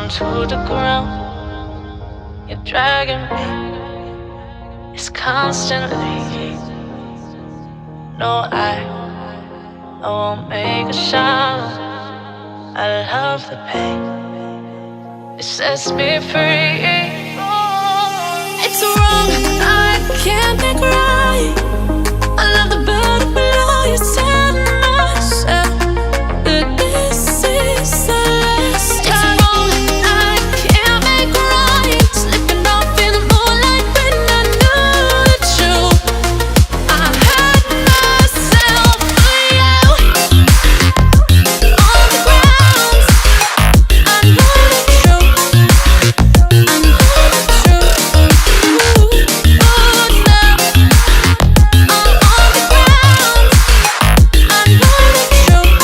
down to the ground. You're dragging me, it's constantly. No, I won't make a sound. I love the pain, it sets me free. It's wrong, I can't make right. I love the bird below you, tell myself that this is the last time. It's wrong, I can't make right. Slipping off in the moonlight when I knew the truth. I had myself for you. On the ground, I know the truth. I know the truth. Oh, now I'm on the ground. I know the truth.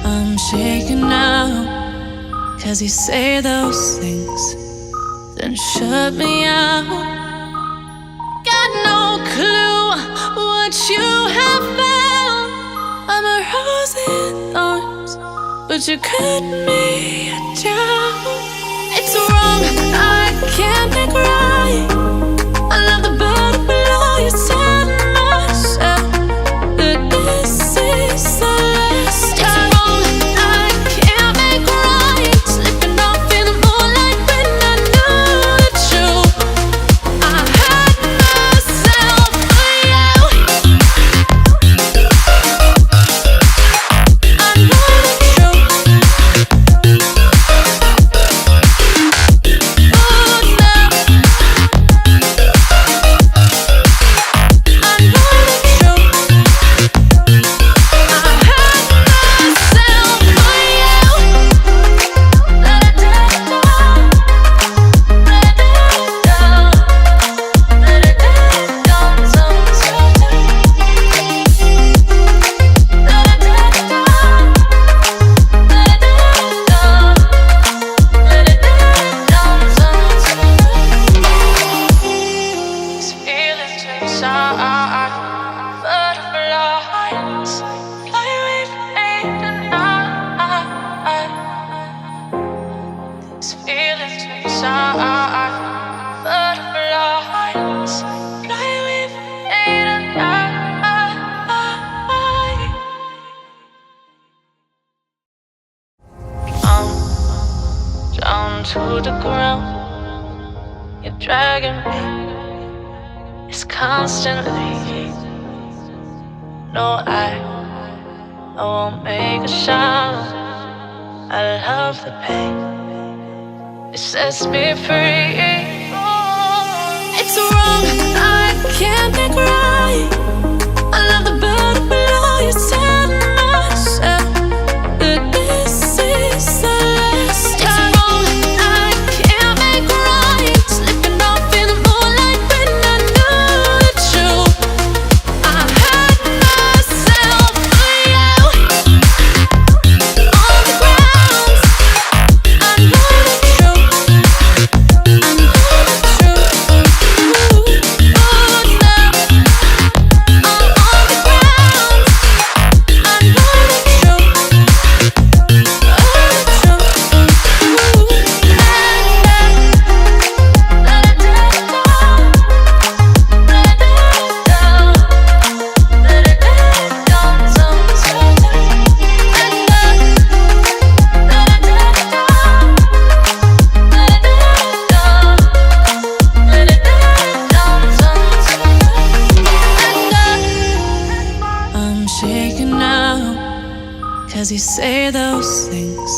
I'm shaking now, 'cause you say those things, then shut me out. Got no clue what you have found. I'm a rose in thorns, but you cut me down. It's wrong, I can't make right. I love the bird below you, tell myself that this is the last time. It's wrong, I can't make right. Slipping off in the moonlight when I knew the truth. I had myself for you. I know the truth. Oh, now I know the truth. I had myself for you. Let it down, let it down, let it down sometimes. Let it down, let it down, let it down sometimes. These feelings inside, butterflies fly with me tonight. These feelings inside, butterflies fly with me tonight. I'm down to the ground. You're dragging me, it's constantly. No, I won't make a sound. I love the pain, it sets me free. It's wrong, I can't make right. I love the bird below you, tell myself that this is the last time. It's wrong, I can't make right. Slipping off in the moonlight when I knew the truth. I had myself for you. On the ground, I know the truth. I know the truth. Oh, now I'm on the ground. I know the truth. I'm shaking now, 'cause you say those things,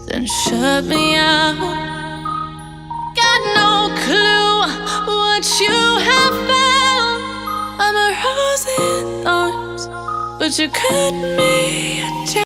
then shut me out. Got no clue what you have found. I'm a rose in thorns, but you cut me down.